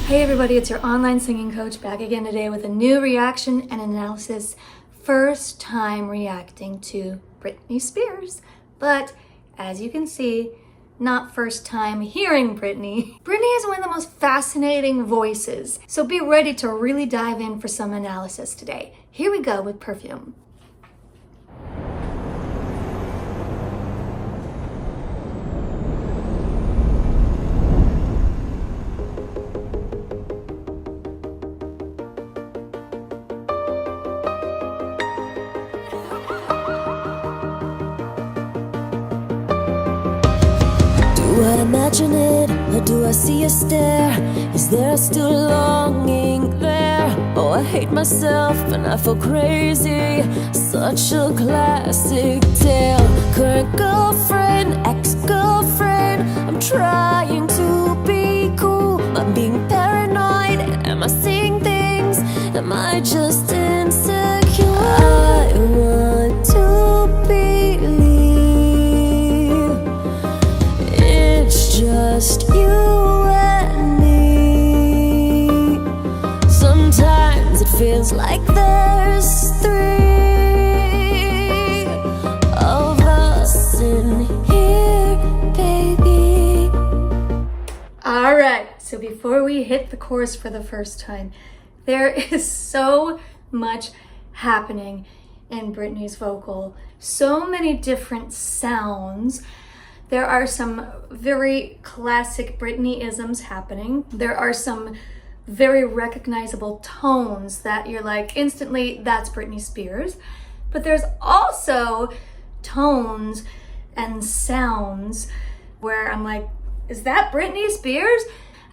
Hey everybody, it's your online singing coach back again today with a new reaction and analysis. First time reacting to Britney Spears, but as you can see, not first time hearing Britney. Britney is one of the most fascinating voices, so be ready to really dive in for some analysis today. Here we go with Perfume. Do I imagine it, or do I see a stare? Is there still longing there? Oh, I hate myself and I feel crazy. Such a classic tale. Current girlfriend, ex-girlfriend. I'm trying to be cool. I'm being paranoid. Am I seeing things? Am I just insecure? I want to believe just you and me. Sometimes it feels like there's three of us in here, baby. All right, so before we hit the chorus for the first time, there is so much happening in Britney's vocal. So many different sounds. There are some very classic Britney-isms happening. There are some very recognizable tones that you're like, instantly, that's Britney Spears. But there's also tones and sounds where I'm like, is that Britney Spears?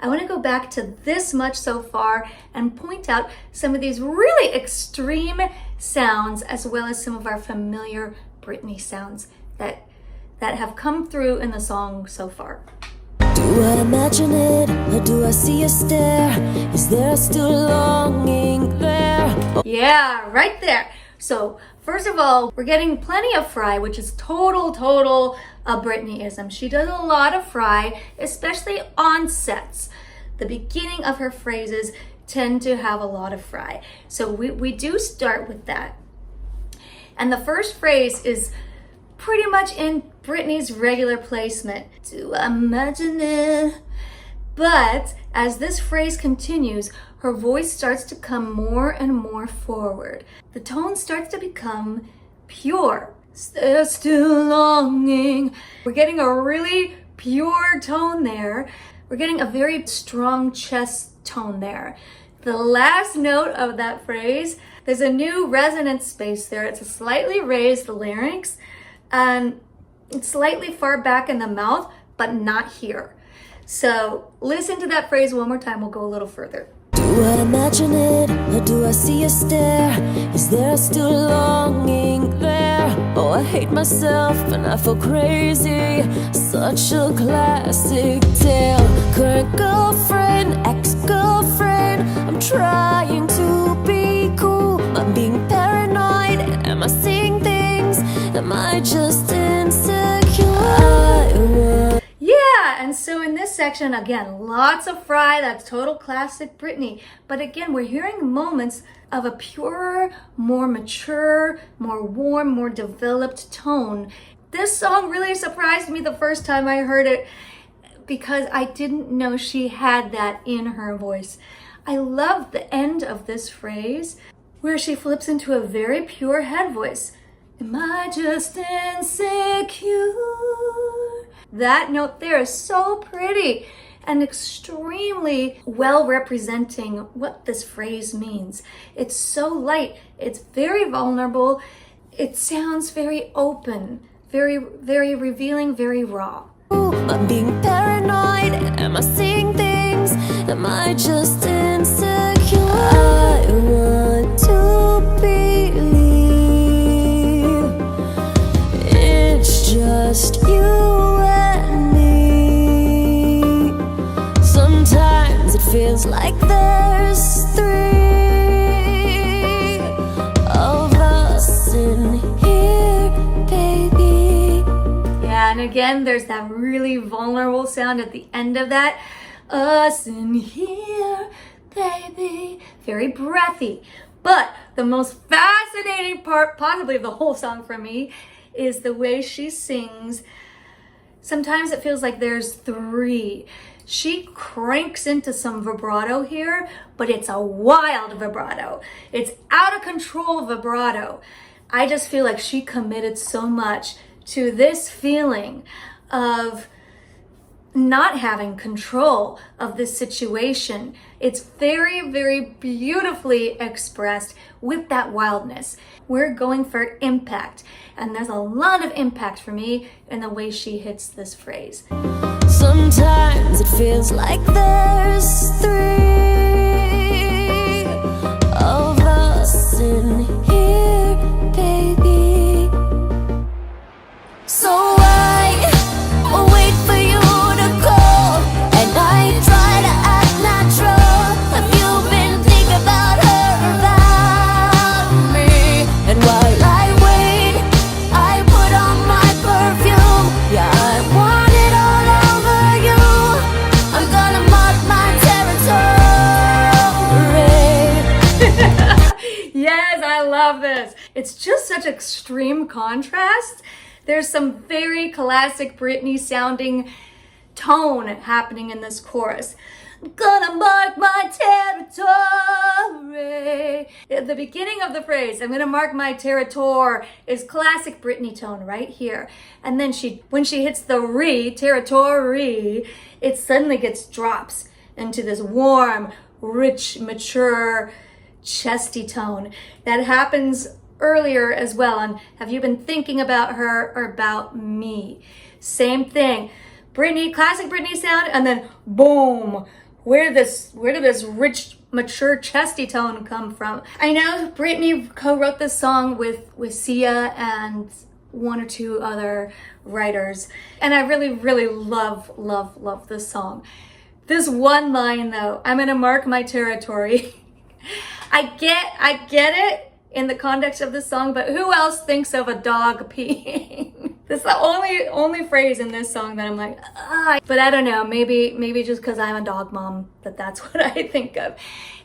I want to go back to this much so far and point out some of these really extreme sounds as well as some of our familiar Britney sounds that have come through in the song so far. Do I imagine it, or do I see a stare? Is there still longing there? Yeah, right there. So first of all, we're getting plenty of fry, which is total a Britney-ism. She does a lot of fry, especially on sets. The beginning of her phrases tend to have a lot of fry. So we do start with that. And the first phrase is pretty much in Britney's regular placement. To imagine it. But as this phrase continues, her voice starts to come more and more forward. The tone starts to become pure. There's still longing. We're getting a really pure tone there. We're getting a very strong chest tone there. The last note of that phrase, there's a new resonance space there. It's a slightly raised larynx and it's slightly far back in the mouth, but not here. So listen to that phrase one more time. We'll go a little further. Do I imagine it, or do I see a stare? Is there still longing there? Oh, I hate myself and I feel crazy. Such a classic tale. Current girlfriend, ex-girlfriend. I'm trying to be cool. I'm being paranoid. Am I seeing things? Am I just insecure? Yeah, and so in this section, again, lots of fry, that's total classic Britney. But again, we're hearing moments of a purer, more mature, more warm, more developed tone. This song really surprised me the first time I heard it because I didn't know she had that in her voice. I love the end of this phrase where she flips into a very pure head voice. Am I just insecure? That note there is so pretty and extremely well representing what this phrase means. It's so light, it's very vulnerable, it sounds very open, very revealing, very raw. I'm being paranoid, am I seeing things? Am I just insecure? I want to believe it's just you and me. Sometimes it feels like there's three of us in here, baby. Yeah, and again, there's that really vulnerable sound at the end of that. us in here, baby. Very breathy. But the most fascinating part, possibly of the whole song for me, is the way she sings. Sometimes it feels like there's three. She cranks into some vibrato here, but it's a wild vibrato. It's out of control vibrato. I just feel like she committed so much to this feeling of not having control of this situation. It's very, very beautifully expressed with that wildness. We're going for impact, and there's a lot of impact for me in the way she hits this phrase. Sometimes it feels like there's three of us in here, baby. So I wait for you to call, and I try to act natural. Have you been thinking about her, about me? And while I wait, I put on my perfume. Yeah, I want it all over you. I'm gonna mark my territory. Yes, I love this. It's just such extreme contrast. There's some very classic Britney sounding tone happening in this chorus. I'm gonna mark my territory. At the beginning of the phrase, I'm gonna mark my territory, is classic Britney tone right here. And then when she hits the territory, it suddenly drops into this warm, rich, mature, chesty tone that happens earlier as well. And have you been thinking about her or about me? Same thing. Britney, classic Britney sound, and then boom. Where did this rich, mature, chesty tone come from? I know Britney co-wrote this song with Sia and one or two other writers, and I really, really love this song. This one line though, I'm gonna mark my territory. I get it in the context of the song, but who else thinks of a dog peeing? This is the only phrase in this song that I'm like, ah. But I don't know, maybe just because I'm a dog mom, that's what I think of.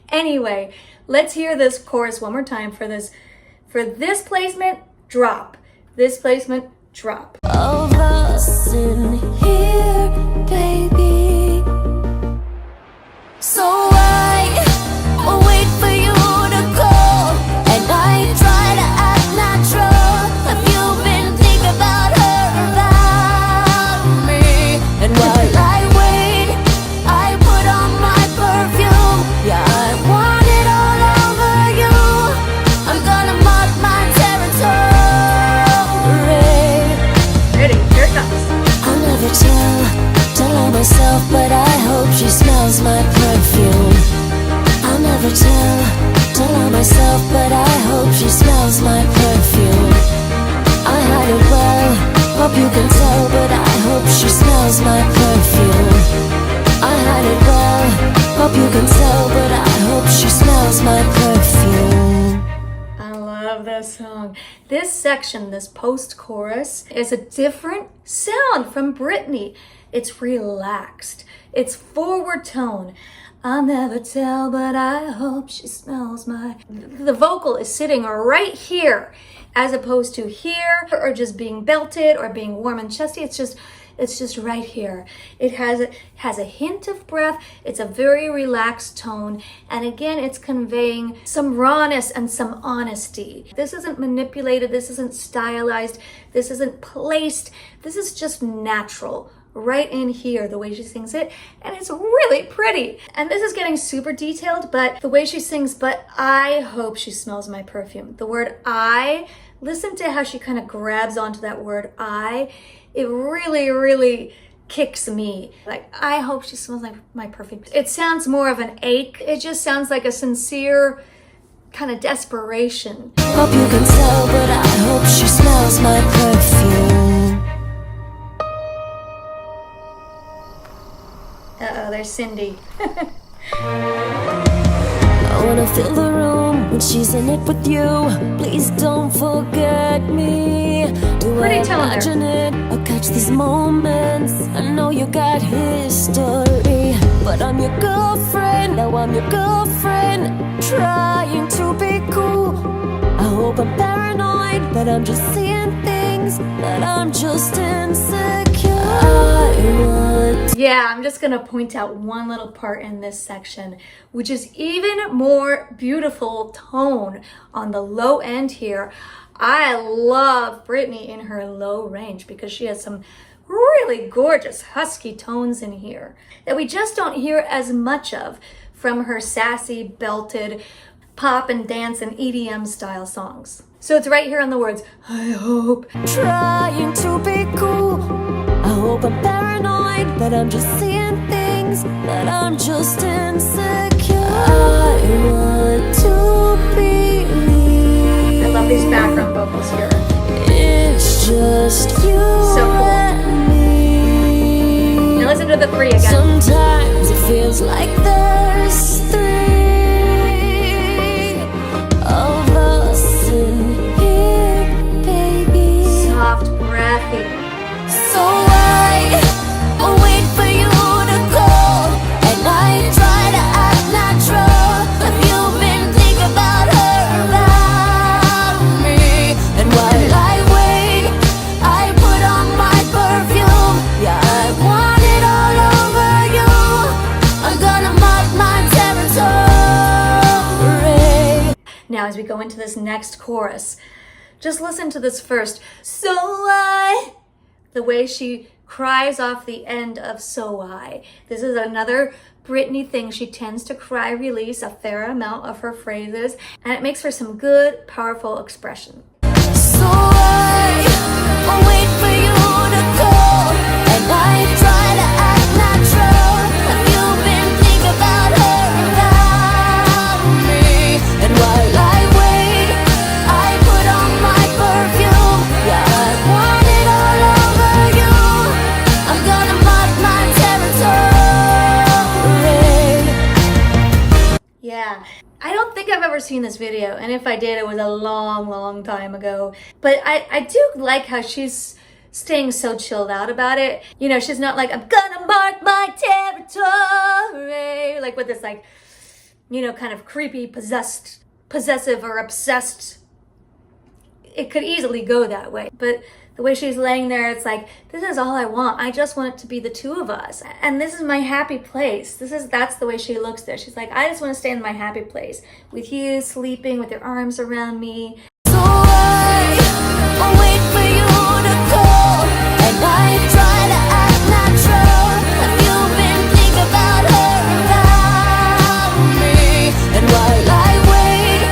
Anyway, let's hear this chorus one more time for this placement, drop. This placement, drop. Of us in here, baby. So I wait for you to call, and I try to act natural. Have you been thinking about her, about me? And while I wait, I put on my perfume. Yeah, I want it all over you. I'm gonna mark my territory. Ready, here it comes. I'll never tell on myself, but I hope she smells my perfume. I'll never tell on myself, but I hope she smells my perfume. I hide it well, hope you can tell, but I hope she smells my perfume. I hide it well, hope you can tell, but I hope she smells my perfume. I love this song. This section, this post-chorus, is a different sound from Britney. It's relaxed. It's forward tone. I'll never tell, but I hope she smells my... The vocal is sitting right here, as opposed to here, or just being belted, or being warm and chesty. It's just right here. It has a hint of breath. It's a very relaxed tone. And again, it's conveying some rawness and some honesty. This isn't manipulated. This isn't stylized. This isn't placed. This is just natural. Right in here, the way she sings it, and it's really pretty. And this is getting super detailed, but the way she sings, but I hope she smells my perfume. The word I, listen to how she kind of grabs onto that word I. It really, really kicks me. Like, I hope she smells like my perfume. It sounds more of an ache. It just sounds like a sincere kind of desperation. Hope you can tell, but I hope she smells my perfume. Uh-oh, there's Cindy. I wanna fill the room when she's in it with you. Please don't forget me. Do I imagine it or catch these moments? I know you got history, but But I'm your girlfriend, now I'm your girlfriend, trying to be cool. I hope I'm paranoid, that I'm just seeing things, that I'm just insecure. Yeah, I'm just gonna point out one little part in this section, which is even more beautiful tone on the low end here. I love Britney in her low range because she has some really gorgeous husky tones in here that we just don't hear as much of from her sassy, belted pop and dance and EDM style songs. So it's right here on the words, I hope. Trying to be cool. I hope I'm paranoid, that I'm just seeing things, that I'm just insecure. I want to believe. I love these background vocals here. It's just you So cool. and me. Now listen to the three again. Sometimes it feels like there's three of us in here, baby. Soft, breathy. So I wait for you to call, and I try to act natural. Have you been thinking about her, about me? And while I wait, I put on my perfume. Yeah, I want it all over you. I'm gonna mark my territory. Now as we go into this next chorus, just listen to this first. The way she cries off the end of so I. This is another Britney thing. She tends to cry release a fair amount of her phrases, and it makes for some good, powerful expression. So I wait for you to call, and I try to act natural. Have you been thinking about her, about me? And while I wait, I put on my perfume. Yeah, I want it all over you. I'm gonna mark my territory. Yeah, I don't think I've ever seen this video, and if I did, it was a long, long time ago. But I do like how she's staying so chilled out about it. You know, she's not like, I'm gonna mark my territory, like with this like, you know, kind of creepy, possessive or obsessed. It could easily go that way, but the way she's laying there, it's like, this is all I want. I just want it to be the two of us. And this is my happy place. That's the way she looks there. She's like, I just want to stay in my happy place with you, sleeping with your arms around me. So I wait for you to call, and I try to act natural. Have you been thinking about her, about me? And while I wait,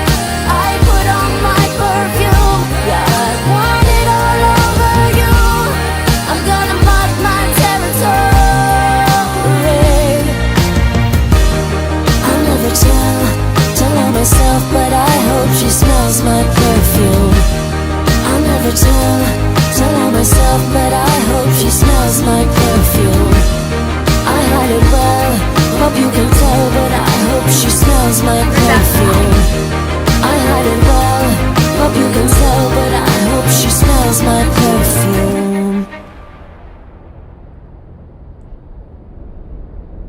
I put on my perfume. Yeah, I want it all over you. I'm gonna mark my territory. I'll never tell myself, but I hope she smells my perfume. I'll never tell myself, but I hope she smells my perfume. I hide it well, hope you can tell, but I hope she smells my perfume. I hide it well, hope you can tell, but I hope she smells my perfume.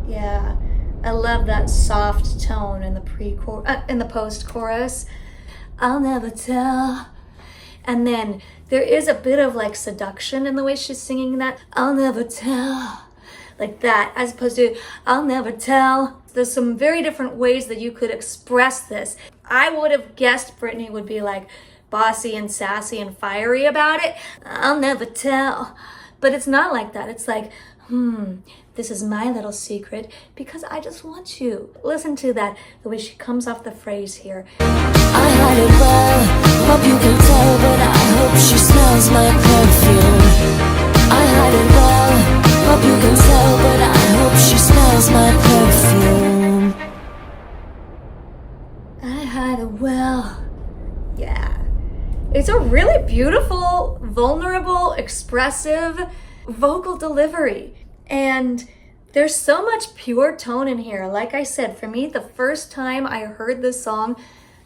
Yeah, I love that soft tone in the post-chorus. I'll never tell. And then there is a bit of like seduction in the way she's singing that. I'll never tell. Like that, as opposed to I'll never tell. There's some very different ways that you could express this. I would have guessed Britney would be like bossy and sassy and fiery about it. I'll never tell. But it's not like that. It's like, this is my little secret because I just want you. Listen to that, the way she comes off the phrase here. I hide it well, hope you can tell, but I hope she smells my perfume. I hide it well, hope you can tell, but I hope she smells my perfume. I hide it well. Yeah. It's a really beautiful, vulnerable, expressive vocal delivery. And there's so much pure tone in here. Like I said, for me, the first time I heard this song,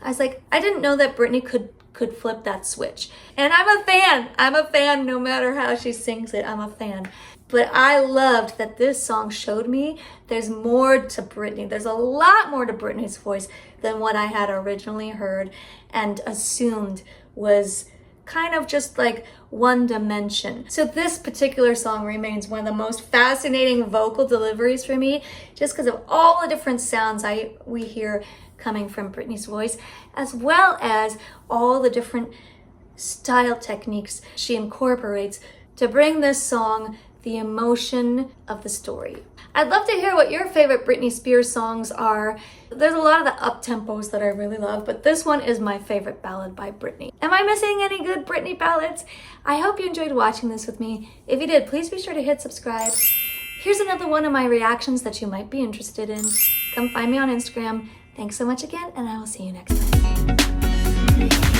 I was like, I didn't know that Britney could flip that switch. And I'm a fan. I'm a fan no matter how she sings it. I'm a fan. But I loved that this song showed me there's more to Britney. There's a lot more to Britney's voice than what I had originally heard and assumed was kind of just like one dimension. So this particular song remains one of the most fascinating vocal deliveries for me, just because of all the different sounds we hear coming from Britney's voice, as well as all the different style techniques she incorporates to bring this song the emotion of the story. I'd love to hear what your favorite Britney Spears songs are. There's a lot of the up-tempos that I really love, but this one is my favorite ballad by Britney. Am I missing any good Britney ballads? I hope you enjoyed watching this with me. If you did, please be sure to hit subscribe. Here's another one of my reactions that you might be interested in. Come find me on Instagram. Thanks so much again, and I will see you next time.